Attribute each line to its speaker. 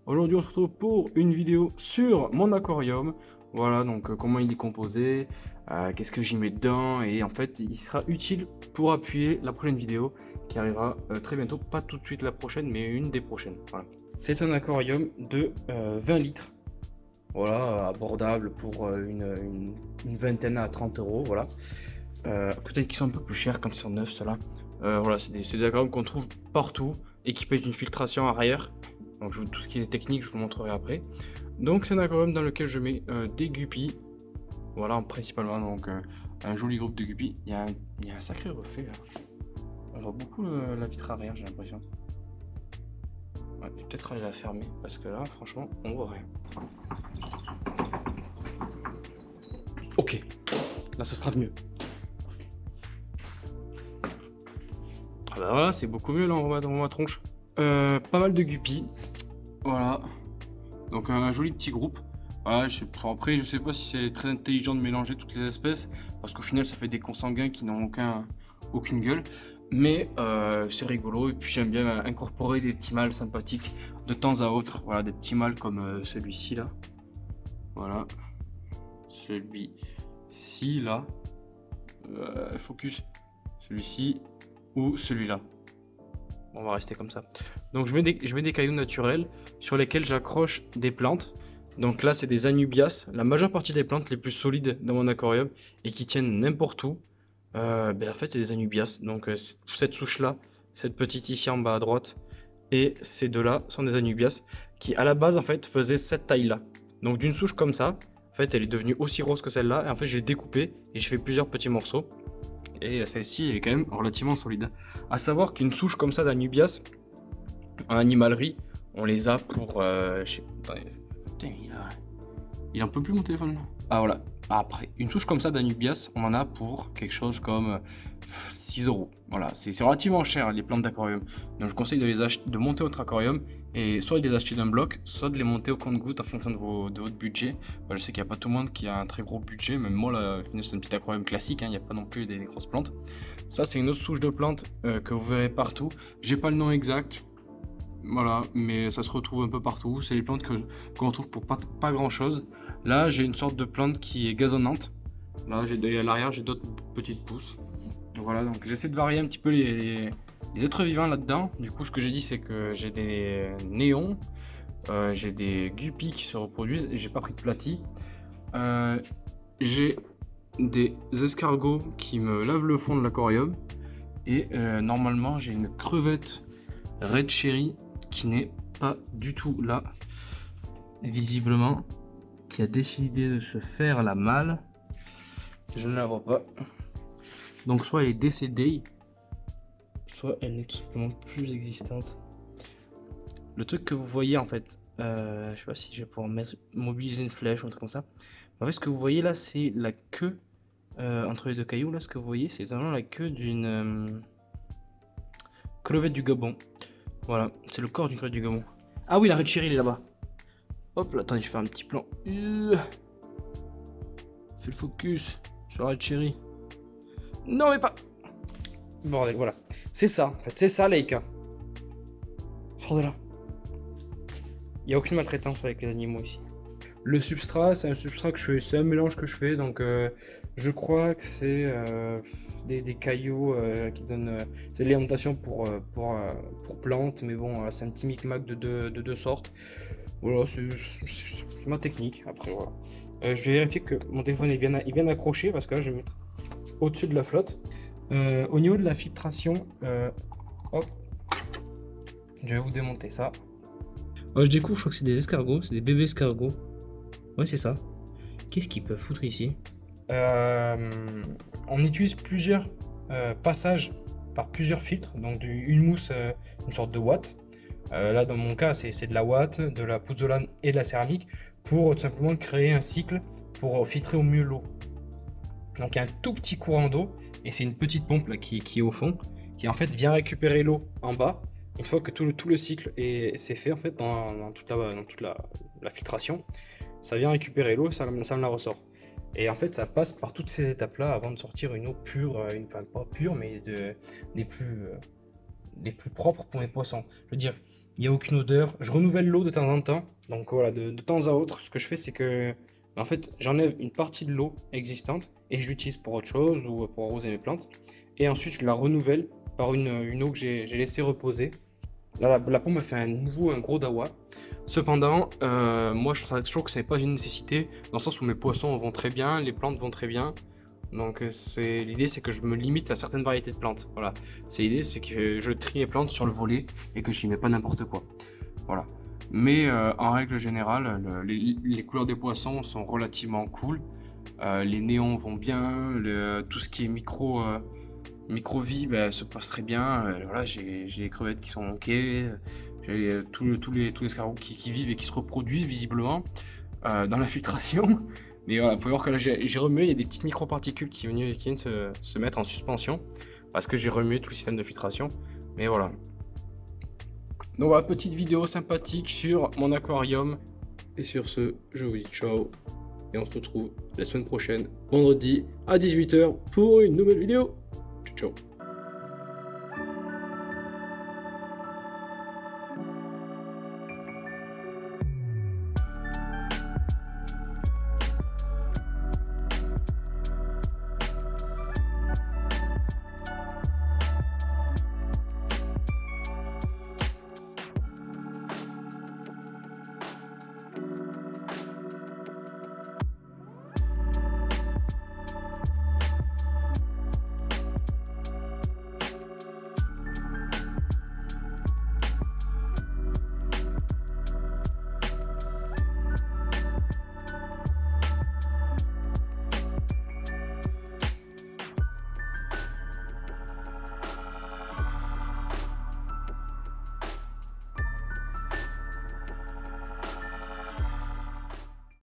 Speaker 1: Aujourd'hui on se retrouve pour une vidéo sur mon aquarium. Voilà, donc comment il est composé, qu'est-ce que j'y mets dedans, et en fait il sera utile pour appuyer la prochaine vidéo qui arrivera très bientôt, pas tout de suite la prochaine mais une des prochaines. Voilà. C'est un aquarium de 20 litres, voilà, abordable pour une vingtaine à 30 euros, voilà. Peut-être qu'ils sont un peu plus chers quand ils sont neufs, ceux-là. Voilà, c'est des aquariums qu'on trouve partout, équipés d'une filtration arrière. Donc tout ce qui est technique, je vous montrerai après. Donc c'est un aquarium dans lequel je mets des guppies. Voilà, principalement donc un joli groupe de guppies. Il y a un sacré reflet là. On voit beaucoup la vitre arrière, j'ai l'impression. Ouais, je vais peut-être aller la fermer parce que là, franchement, on voit rien. Ok, là ce sera mieux. Ah bah voilà, c'est beaucoup mieux là, on va dans ma tronche. Pas mal de guppies. Voilà. Donc un joli petit groupe. Voilà, après, je sais pas si c'est très intelligent de mélanger toutes les espèces, parce qu'au final, ça fait des consanguins qui n'ont aucune gueule. Mais c'est rigolo, et puis j'aime bien incorporer des petits mâles sympathiques de temps à autre. Voilà, des petits mâles comme celui-ci là. Voilà. Celui-ci là. Focus. Celui-ci ou celui-là. On va rester comme ça. Donc je mets des cailloux naturels sur lesquels j'accroche des plantes. Donc là c'est des anubias, la majeure partie des plantes les plus solides dans mon aquarium et qui tiennent n'importe où. En fait c'est des anubias. Donc cette souche là, cette petite ici en bas à droite et ces deux là sont des anubias qui à la base en fait faisaient cette taille là. Donc d'une souche comme ça, en fait elle est devenue aussi grosse que celle-là et en fait j'ai découpé et j'ai fait plusieurs petits morceaux. Et celle-ci elle est quand même relativement solide. À savoir qu'une souche comme ça d'anubias en animalerie, on les a pour. Putain, il en peut plus mon téléphone là. Ah voilà. Après, une souche comme ça d'anubias, on en a pour quelque chose comme 6 euros. Voilà, c'est relativement cher les plantes d'aquarium. Donc je conseille de monter votre aquarium et soit de les acheter d'un bloc, soit de les monter au compte-gouttes en fonction de votre budget. Je sais qu'il n'y a pas tout le monde qui a un très gros budget, même moi là, c'est un petit aquarium classique, il n'y a pas non plus des grosses plantes. Ça c'est une autre souche de plantes que vous verrez partout. J'ai pas le nom exact. Voilà, mais ça se retrouve un peu partout. C'est les plantes qu'on trouve pour pas grand chose. Là, j'ai une sorte de plante qui est gazonnante. Là, à l'arrière, j'ai d'autres petites pousses. Voilà, donc j'essaie de varier un petit peu les êtres vivants là-dedans. Du coup, ce que j'ai dit, c'est que j'ai des néons, j'ai des guppies qui se reproduisent. J'ai pas pris de platy. J'ai des escargots qui me lavent le fond de l'aquarium. Et normalement, j'ai une crevette red cherry qui n'est pas du tout là, visiblement, qui a décidé de se faire la malle. Je ne la vois pas. Donc soit elle est décédée, soit elle n'est tout simplement plus existante. Le truc que vous voyez en fait, je sais pas si je vais pouvoir mobiliser une flèche ou un truc comme ça. En fait, ce que vous voyez là, c'est la queue entre les deux cailloux. Là, ce que vous voyez, c'est vraiment la queue d'une crevette du Gabon. Voilà, c'est le corps d'une crevette du Gabon. Ah oui, la red cherry, il est là-bas. Hop là, attendez, je fais un petit plan. Fais le focus sur la red cherry. Non, mais pas. Bordel, voilà. C'est ça, en fait, c'est ça, Leica. Sors de là. Il n'y a aucune maltraitance avec les animaux ici. Le substrat, c'est un substrat que je fais, c'est un mélange que je fais, donc je crois que c'est des cailloux qui donnent. C'est l'alimentation pour plantes, mais bon, c'est un petit micmac de deux sortes. Voilà, c'est ma technique. Après, voilà. Je vais vérifier que mon téléphone est bien accroché parce que là, je vais mettre au-dessus de la flotte. Au niveau de la filtration, hop, je vais vous démonter ça. Je découvre, je crois que c'est des escargots, c'est des bébés escargots. Ouais, c'est ça. Qu'est-ce qu'ils peuvent foutre ici? On utilise plusieurs passages par plusieurs filtres, donc une mousse, une sorte de ouate. Là, dans mon cas, c'est de la ouate, de la pouzzolane et de la céramique pour tout simplement créer un cycle pour filtrer au mieux l'eau. Donc, il y a un tout petit courant d'eau et c'est une petite pompe là, qui est au fond, qui en fait vient récupérer l'eau en bas. Une fois que tout le cycle c'est fait en fait dans toute la filtration, ça vient récupérer l'eau, ça me la ressort. Et en fait, ça passe par toutes ces étapes-là avant de sortir une eau pure, enfin pas pure, mais des plus propres pour mes poissons. Je veux dire, Il n'y a aucune odeur. Je renouvelle l'eau de temps en temps. Donc voilà, de temps à autre, ce que je fais, c'est que en fait, j'enlève une partie de l'eau existante et je l'utilise pour autre chose ou pour arroser mes plantes. Et ensuite, je la renouvelle par une eau que j'ai laissé reposer. Là, la pompe me fait un gros dawa. Cependant, moi, je trouve que ce n'est pas une nécessité, dans le sens où mes poissons vont très bien, les plantes vont très bien. Donc, l'idée, c'est que je me limite à certaines variétés de plantes. Voilà. L'idée, c'est que je trie mes plantes sur le volet et que je n'y mets pas n'importe quoi. Voilà. Mais en règle générale, les couleurs des poissons sont relativement cool. Les néons vont bien, tout ce qui est micro-vie bah, se passe très bien. Voilà, j'ai les crevettes qui sont ok. J'ai tous les escargots qui vivent et qui se reproduisent visiblement dans la filtration. Mais voilà, il faut voir que là j'ai remué, il y a des petites microparticules qui viennent se mettre en suspension parce que j'ai remué tout le système de filtration. Mais voilà. Donc voilà, petite vidéo sympathique sur mon aquarium. Et sur ce, je vous dis ciao. Et on se retrouve la semaine prochaine, vendredi à 18 h pour une nouvelle vidéo. Ciao, ciao.